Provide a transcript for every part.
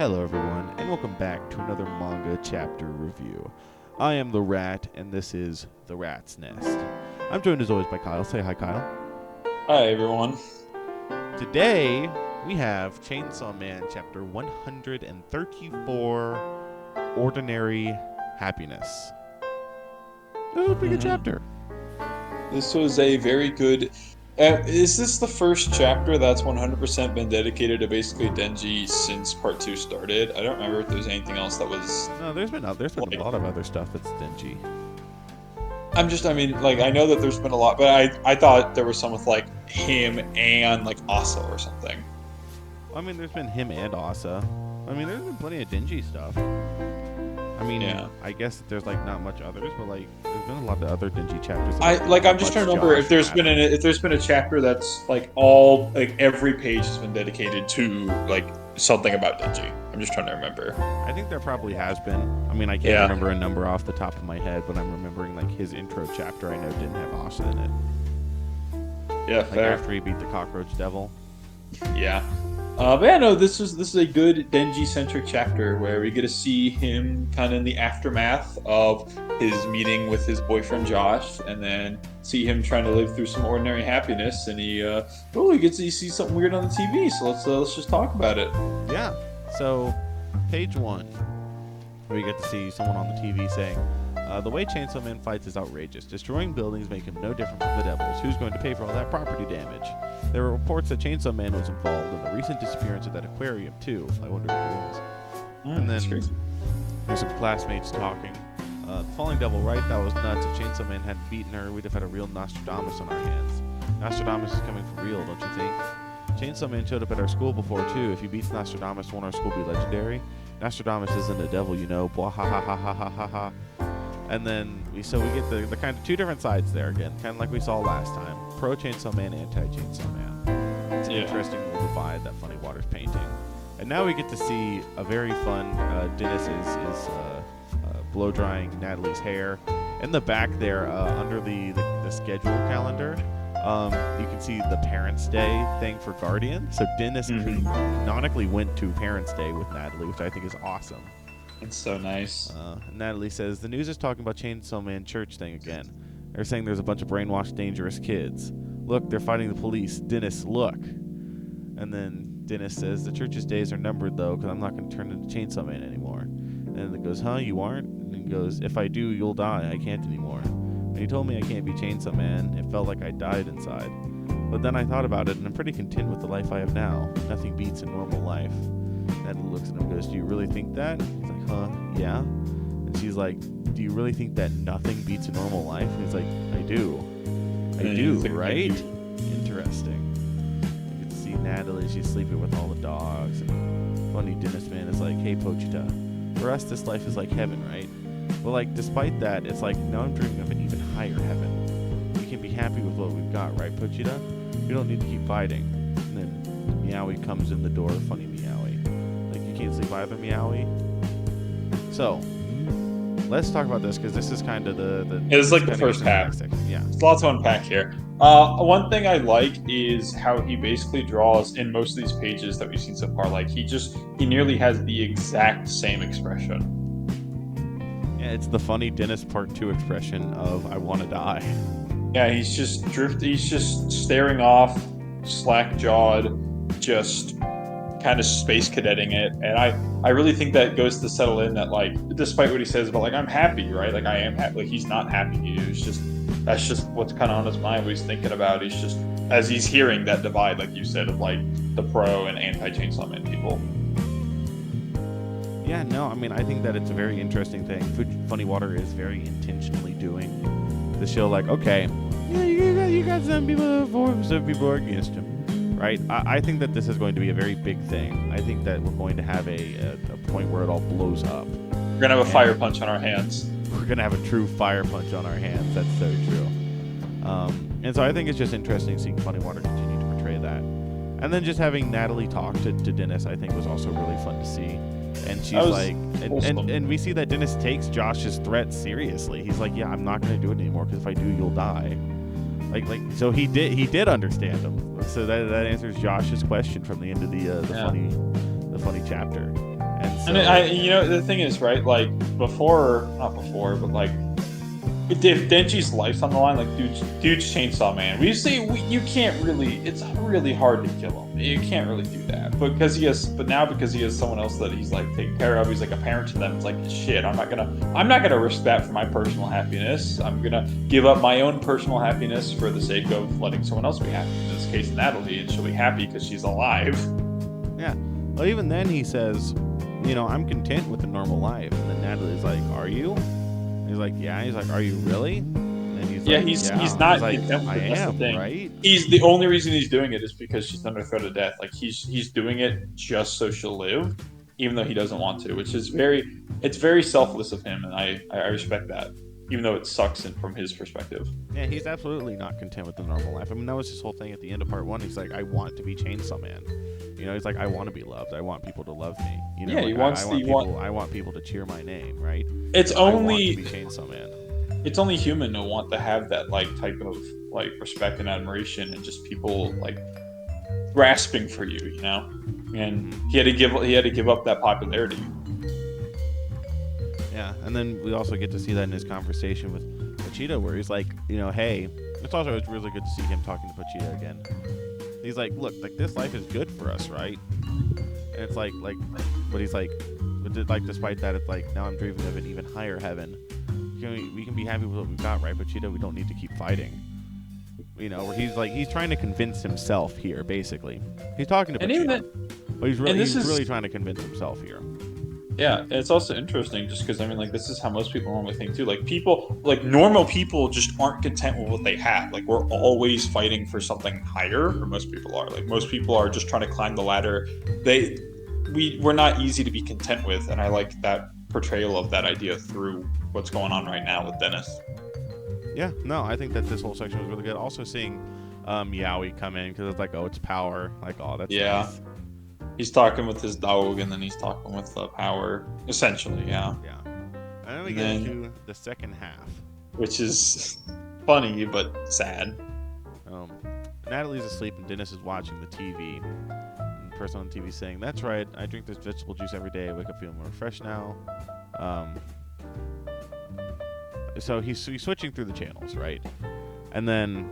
Hello everyone, and welcome back to another manga chapter review. I am the Rat, and this is The Rat's Nest. I'm joined as always by Kyle. Say hi, Kyle. Hi, everyone. Today, we have Chainsaw Man chapter 134, Ordinary Happiness. That was a pretty good chapter. This was a very good... is this the first chapter that's 100% been dedicated to basically Denji since part 2 started? I don't remember if there's anything else that was... No, there's been a lot of other stuff that's Denji. I know that there's been a lot, but I thought there was some with, like, him and, like, Asa or something. I mean, there's been him and Asa. I mean, there's been plenty of Denji stuff. I mean, yeah. I guess there's like not much others, but like there's been a lot of other Denji chapters. I'm just trying to remember if there's been a chapter that's like every page has been dedicated to like something about Denji. I'm just trying to remember. I think there probably has been. I mean, I can't remember a number off the top of my head, but I'm remembering like his intro chapter. I know didn't have Asa in it. Yeah, like fair. After he beat the cockroach devil. Yeah. But yeah, no, this is a good Denji-centric chapter where we get to see him kind of in the aftermath of his meeting with his boyfriend Josh, and then see him trying to live through some ordinary happiness, and he gets to see something weird on the TV. So let's just talk about it. Yeah. So, page 1, we get to see someone on the TV saying, the way Chainsaw Man fights is outrageous. Destroying buildings make him no different from the devils. Who's going to pay for all that property damage? There were reports that Chainsaw Man was involved in the recent disappearance of that aquarium, too. I wonder who it was. And then there's some classmates talking. The Falling Devil, right? That was nuts. If Chainsaw Man hadn't beaten her, we'd have had a real Nostradamus on our hands. Nostradamus is coming for real, don't you think? Chainsaw Man showed up at our school before, too. If he beats Nostradamus, won't our school be legendary? Nostradamus isn't a devil, you know. Blah, ha, ha, ha, ha, ha, ha, ha. And then we get the kind of two different sides there again, kind of like we saw last time. Pro Chainsaw Man, anti Chainsaw Man. It's an interesting little divide that Funny Water's painting. And now we get to see a very fun. Dennis is blow drying Natalie's hair. In the back there, under the schedule calendar, you can see the Parents' Day thing for Guardian. So Dennis canonically went to Parents' Day with Natalie, which I think is awesome. It's so nice. Natalie says, the news is talking about Chainsaw Man church thing again. They're saying there's a bunch of brainwashed, dangerous kids. Look, they're fighting the police. Dennis, look. And then Dennis says, the church's days are numbered, though, because I'm not going to turn into Chainsaw Man anymore. And then it goes, huh, you aren't? And he goes, if I do, you'll die. I can't anymore. When he told me I can't be Chainsaw Man, it felt like I died inside. But then I thought about it, and I'm pretty content with the life I have now. Nothing beats a normal life. Natalie looks at him and goes, do you really think that? He's like, huh, yeah. And she's like, do you really think that nothing beats a normal life? And he's like, I do. I do, right? Interesting. You can see Natalie, she's sleeping with all the dogs. And funny Dennis Man is like, hey, Pochita, for us, this life is like heaven, right? Well, like, despite that, it's like, now I'm dreaming of an even higher heaven. We can be happy with what we've got, right, Pochita? We don't need to keep fighting. And then Meowie comes in the door, funny Meowie. Can't sleep either, Meowie. So, let's talk about this, because this is kind of the it's like the first half. Yeah. There's lots to unpack here. One thing I like is how he basically draws, in most of these pages that we've seen so far, like, he nearly has the exact same expression. Yeah, it's the funny Dennis Part 2 expression of, I want to die. Yeah, he's just staring off, slack-jawed, just kind of space cadetting it, and I really think that goes to settle in that, like, despite what he says about, like, I'm happy, right? Like, I am happy. Like, he's not happy. That's just what's kind of on his mind, what he's thinking about. He's just, as he's hearing that divide, like you said, of, like, the pro and anti-Chainsaw Man people. Yeah, no, I mean, I think that it's a very interesting thing. Funny Water is very intentionally doing the show, like, okay, yeah, you got some people for him, some people are against him. Right? I think that this is going to be a very big thing. I think that we're going to have a point where it all blows up. We're going to have a fire punch on our hands. We're going to have a true fire punch on our hands. That's so true. And so I think it's just interesting seeing Funny Water continue to portray that. And then just having Natalie talk to Dennis, I think, was also really fun to see. And she's like, and we see that Dennis takes Josh's threat seriously. He's like, yeah, I'm not going to do it anymore, because if I do, you'll die. So he did understand him. So that answers Josh's question from the end of the funny chapter. And the thing is, right? Like not before, but like if Denji's life's on the line, like dude's Chainsaw Man. You can't really. It's really hard to kill him. You can't really do that. But now because he has someone else that he's like taking care of, he's like a parent to them. It's like shit. I'm not gonna risk that for my personal happiness. I'm gonna give up my own personal happiness for the sake of letting someone else be happy. In this case, Natalie, and she'll be happy because she's alive. Yeah. Well, even then he says, I'm content with the normal life. And then Natalie's like, are you? He's like, yeah. He's like, are you really? And he's like, he's not like, content with I it. am, thing. right? He's the only reason he's doing it is because she's under threat of death. Like he's doing it just so she'll live, even though he doesn't want to, which is very selfless of him, and I respect that, even though it sucks from his perspective. Yeah, he's absolutely not content with the normal life. I mean, that was his whole thing at the end of part 1. He's like, I want to be Chainsaw Man. He's like, I want to be loved. I want people to love me. I want people to cheer my name, right? It's I only want to be Chainsaw Man. It's only human to want to have that like type of like respect and admiration, and just people like grasping for you, And he had to give up that popularity. Yeah, and then we also get to see that in his conversation with Pochita, where he's like, hey, it's really good to see him talking to Pochita again. He's like, look, like this life is good for us, right? And it's like, but he's like, despite that, it's like now I'm dreaming of an even higher heaven. We can be happy with what we've got, right, Pochita? We don't need to keep fighting. Where he's trying to convince himself here, basically. He's talking to Pochita, but he's really trying to convince himself here. Yeah, and it's also interesting just because this is how most people normally think too. Normal people just aren't content with what they have. Like we're always fighting for something higher, or most people are. Like most people are just trying to climb the ladder. We're not easy to be content with, and I like that portrayal of that idea through what's going on right now with Dennis. Yeah, no, I think that this whole section was really good. Also seeing Yaoi come in because it's like, oh, it's power. Like, oh, that's nice. He's talking with his dog, and then he's talking with the power, essentially, yeah. Yeah. And then we get into the second half. Which is funny, but sad. Natalie's asleep, and Dennis is watching the TV. And the person on the TV is saying, that's right, I drink this vegetable juice every day. I wake up feeling more fresh now. So he's switching through the channels, right? And then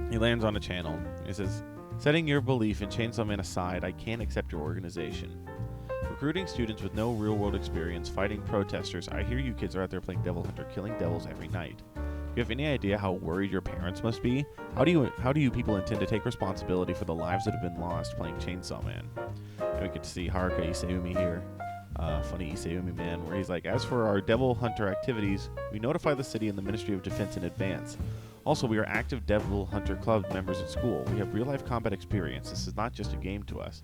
he lands on a channel. He says, setting your belief in Chainsaw Man aside, I can't accept your organization. Recruiting students with no real-world experience, fighting protesters. I hear you kids are out there playing Devil Hunter, killing devils every night. Do you have any idea how worried your parents must be? How do you people intend to take responsibility for the lives that have been lost playing Chainsaw Man? And we get to see Haruka Iseumi here. Funny Iseumi man, where he's like, as for our Devil Hunter activities, we notify the city and the Ministry of Defense in advance. Also, we are active Devil Hunter Club members at school. We have real-life combat experience. This is not just a game to us.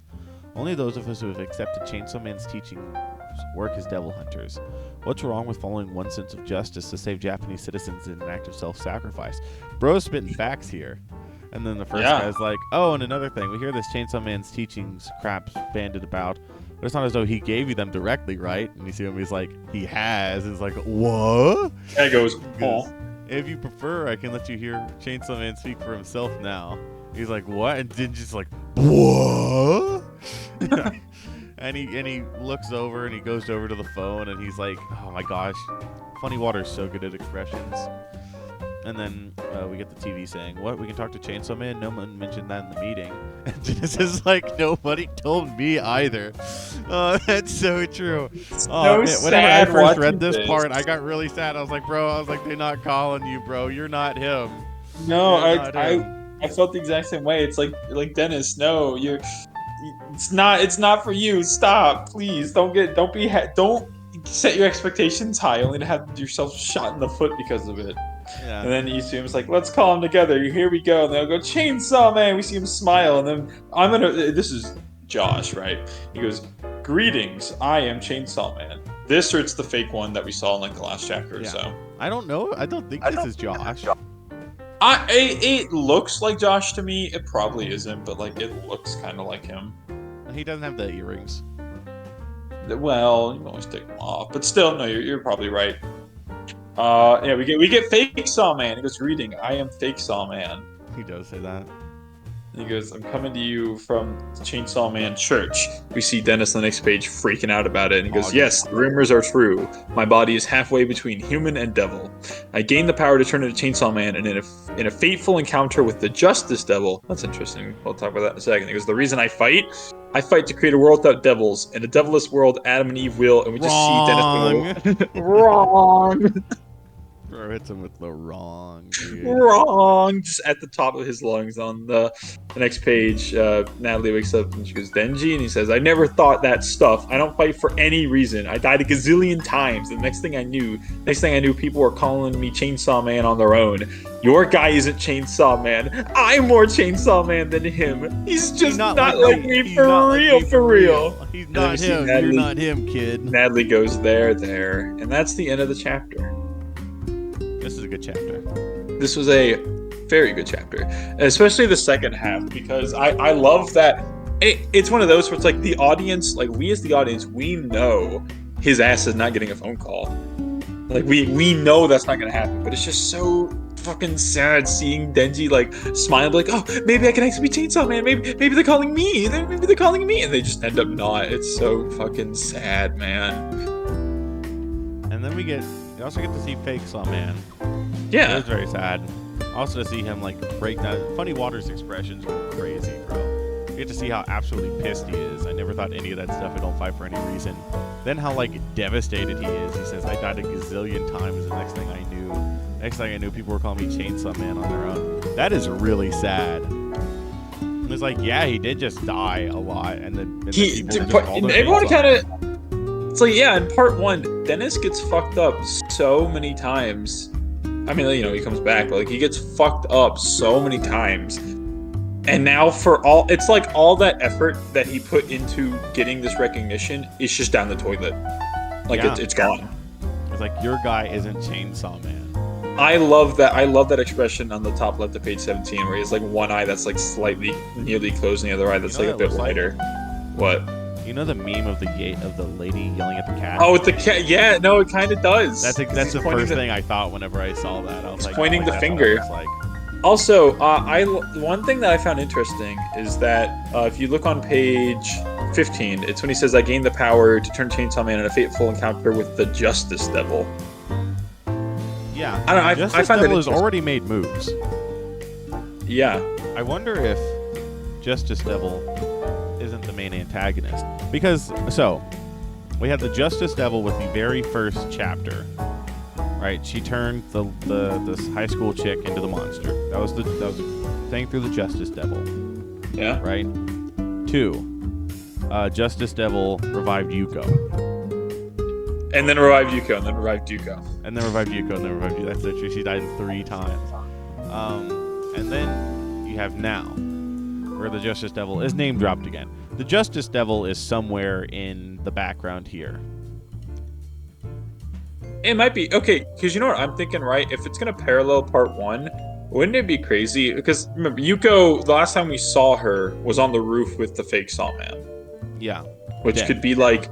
Only those of us who have accepted Chainsaw Man's teachings work as Devil Hunters. What's wrong with following one sense of justice to save Japanese citizens in an act of self-sacrifice? Bro's spitting facts here. And then the first guy's like, oh, and another thing. We hear this Chainsaw Man's teachings crap banded about, but it's not as though he gave you them directly, right? And you see him, he's like, he has. It's like, what? And he goes, oh. If you prefer, I can let you hear Chainsaw Man speak for himself now. He's like, what? And Denji's like, what? and he looks over and he goes over to the phone and he's like, oh my gosh, Funny Water's so good at expressions. And then we get the TV saying, what? We can talk to Chainsaw Man? No one mentioned that in the meeting. And Dennis is like, nobody told me either. Oh, that's so true. Oh, man. Whenever I first read this part, I got really sad. I was like, bro, they're not calling you, bro. You're not him. No, I felt the exact same way. It's like Dennis, no, it's not for you. Stop, please. Don't set your expectations high only to have yourself shot in the foot because of it. Yeah. And then Isumi's like, let's call them together. Here we go. And they'll go, Chainsaw Man. We see him smile. And then this is Josh, right? He goes, greetings. I am Chainsaw Man. This or it's the fake one that we saw in the last chapter or so. I don't know. I don't think this is Josh. It looks like Josh to me. It probably isn't, but it looks kind of like him. He doesn't have the earrings. Well, you can always take them off. But still, no, you're probably right. We get fake Saw Man. He goes, greeting, I am fake Saw Man. He does say that. He goes, I'm coming to you from Chainsaw Man Church. We see Dennis on the next page freaking out about it. And he goes, yes, the rumors are true. My body is halfway between human and devil. I gained the power to turn into Chainsaw Man, and in a fateful encounter with the Justice Devil. That's interesting. We'll talk about that in a second. He goes, the reason I fight to create a world without devils. In a devilless world, Adam and Eve will, and we just see Dennis go, wrong. Bro, hits him with the wrong, dude. Wrong. Just at the top of his lungs on the next page. Natalie wakes up and she goes, Denji, and he says, I never thought that stuff. I don't fight for any reason. I died a gazillion times. The next thing I knew, people were calling me Chainsaw Man on their own. Your guy isn't Chainsaw Man. I'm more Chainsaw Man than him. He's just not like me for real. He's not him. You're not him, kid. Natalie goes, there. And that's the end of the chapter. This is a good chapter. This was a very good chapter, especially the second half, because I love that it's one of those where it's like the audience, like we as the audience, we know his ass is not getting a phone call. Like we know that's not gonna happen, but it's just so fucking sad seeing Denji like smile, like, oh, maybe I can actually be Chainsaw Man. Maybe they're calling me. Maybe they're calling me, and they just end up not. It's so fucking sad, man. And then we also get to see fake Saw Man. Yeah, it was very sad. Also to see him like break down. Funny Waters' expressions go crazy, bro. You get to see how absolutely pissed he is. I never thought any of that stuff. I don't fight for any reason. Then how like devastated he is. He says, I died a gazillion times. The next thing I knew, people were calling me Chainsaw Man on their own. That is really sad. It's like, yeah, he did just die a lot, and then everyone kind of. It's like, yeah, in part one, Dennis gets fucked up so many times. I mean, you know, he comes back, but like he gets fucked up so many times. And now it's like all that effort that he put into getting this recognition is just down the toilet. Like it's gone. It's like, your guy isn't Chainsaw Man. I love that expression on the top left of page 17 where he has like one eye that's like slightly nearly closed and the other eye that's like a bit wider. What? You know the meme of the lady yelling at the cat? Oh, with the cat. Yeah, no, it kind of does. That's the first thing I thought whenever I saw that. I was like, pointing the finger. Also, one thing that I found interesting is that if you look on page 15, it's when he says, I gained the power to turn Chainsaw Man in a fateful encounter with the Justice Devil. Yeah. I don't know. Justice Devil has already made moves. Yeah. I wonder if Justice Devil isn't the main antagonist, because we have the Justice Devil with the very first chapter, right? She turned this high school chick into the monster. That was the thing through the Justice Devil. Yeah. Right. 2, Justice Devil revived Yuko. And then revived Yuko, and then revived Yuko. And then revived Yuko, and then revived Yuko. That's literally, she died 3 times. And then you have now, where the Justice Devil is name dropped again. The Justice Devil is somewhere in the background here. It might be. Okay, because you know what I'm thinking, right? If it's going to parallel part 1, wouldn't it be crazy? Because remember, Yuko, the last time we saw her was on the roof with the fake Sawman. Yeah. Which could be like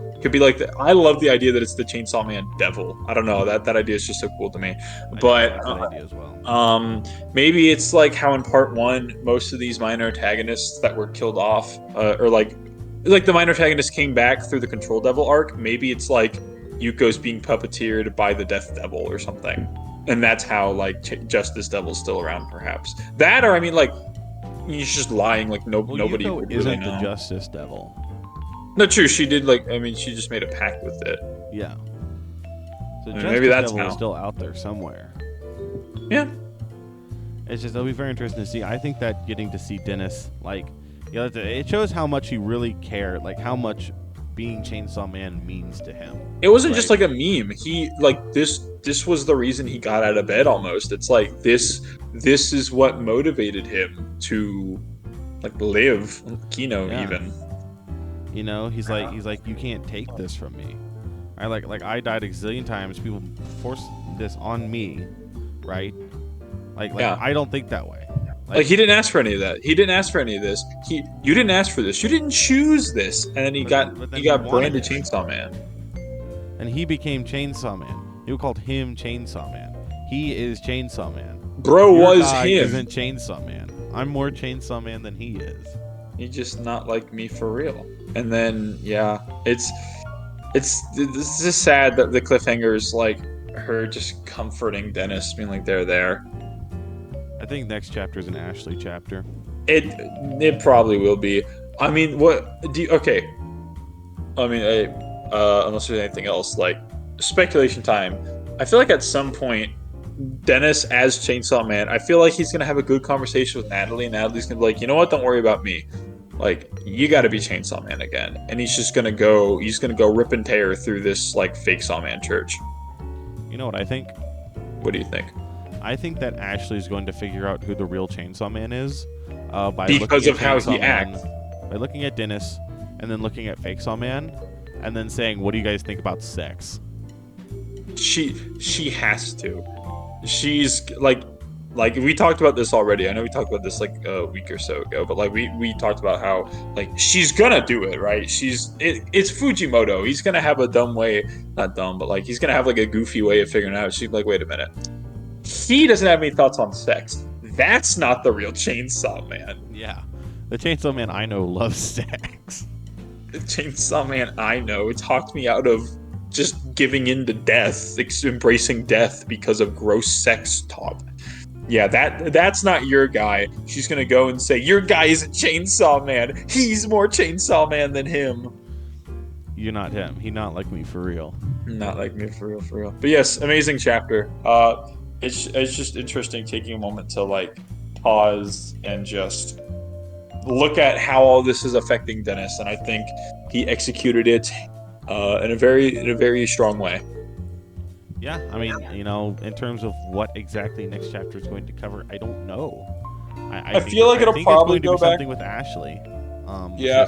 I love the idea that it's the Chainsaw Man devil. I don't know, that idea is just so cool to me. But that's an idea as well. Maybe it's like how in part 1 most of these minor antagonists that were killed off or like the minor antagonist came back through the Control Devil arc. Maybe it's like Yuko's being puppeteered by the Death Devil or something, and that's how like Justice Devil's still around, perhaps. That, or I mean, like he's just lying, like nobody Yuko would isn't really know. the Justice Devil. No, true. She did she just made a pact with it. Yeah. So Maybe Justice that's Devil how. is still out there somewhere. Yeah. It's just, it'll be very interesting to see. I think that getting to see Dennis, like, it shows how much he really cared, like how much being Chainsaw Man means to him. It wasn't just like a meme. He like this was the reason he got out of bed almost. It's like this is what motivated him to like live Kino even. You know, he's like, you can't take this from me. I died a gazillion times. People force this on me, right? I don't think that way. Like he didn't ask for any of that. He didn't ask for any of this. You didn't ask for this. You didn't choose this. And then he got branded Chainsaw Man. And he became Chainsaw Man. People called him Chainsaw Man. He is Chainsaw Man. Bro Your was guy him. Isn't Chainsaw Man. I'm more Chainsaw Man than he is. He's just not like me for real. And then yeah, it's just sad that the cliffhanger is like her just comforting Dennis, being like they're there. I think next chapter is an Ashley chapter. It probably will be. I mean, what do you, okay? I mean, unless there's anything else, like speculation time. I feel like at some point, Dennis as Chainsaw Man, I feel like he's gonna have a good conversation with Natalie, and Natalie's gonna be like, you know what? Don't worry about me. Like, you got to be Chainsaw Man again, and he's gonna go rip and tear through this like fake Sawman church. You know what I think? What do you think? I think that Ashley's going to figure out who the real Chainsaw Man is because of how he acts. By looking at Dennis, and then looking at Fake Saw Man, and then saying, "What do you guys think about sex?" She has to. She's like we talked about this already. I know we talked about this like a week or so ago, but like we talked about how like she's gonna do it, right? It's Fujimoto. He's gonna have a dumb way, not dumb, but like he's gonna have like a goofy way of figuring it out. She's like, wait a minute. He doesn't have any thoughts on sex. That's not the real Chainsaw Man. Yeah. The Chainsaw Man I know loves sex. The Chainsaw Man I know talked me out of just giving in to death, embracing death because of gross sex talk. Yeah, that's not your guy. She's gonna go and say, your guy isn't Chainsaw Man. He's more Chainsaw Man than him. You're not him. He not like me for real. Not like me for real. But yes, amazing chapter. It's just interesting taking a moment to like pause and just look at how all this is affecting Dennis, and I think he executed it in a very strong way. Yeah, I mean, you know, in terms of what exactly next chapter is going to cover, I don't know. I feel like it'll probably go back something with Ashley. Yeah.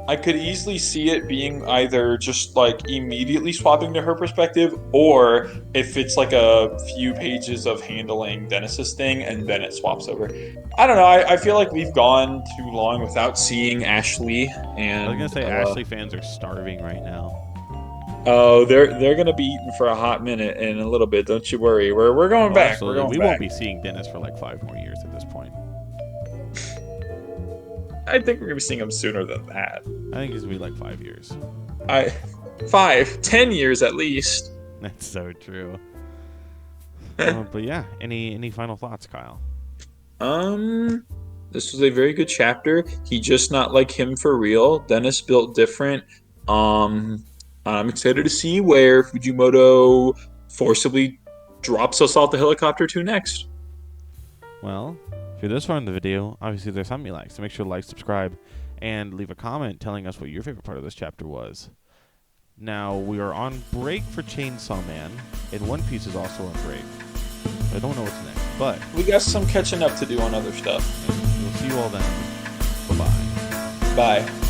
I could easily see it being either just like immediately swapping to her perspective, or if it's like a few pages of handling Dennis's thing and then it swaps over. I don't know. I feel like we've gone too long without seeing Ashley. And I was gonna say Ashley fans are starving right now. Oh, they're gonna be eating for a hot minute in a little bit. Don't you worry. We're going back. Absolutely. We back. won't be seeing Dennis for like 5 more years at this point. I think we're gonna be seeing him sooner than that. I think it's gonna be like 5 years. 10 years at least. That's so true. But yeah, any final thoughts, Kyle? This was a very good chapter. He just not like him for real. Dennis built different. I'm excited to see where Fujimoto forcibly drops us off the helicopter to next. Well, if you're this far in the video, obviously there's something you like, so make sure to like, subscribe, and leave a comment telling us what your favorite part of this chapter was. Now, we are on break for Chainsaw Man, and One Piece is also on break. I don't know what's next, but we got some catching up to do on other stuff. We'll see you all then. Bye-bye. Bye.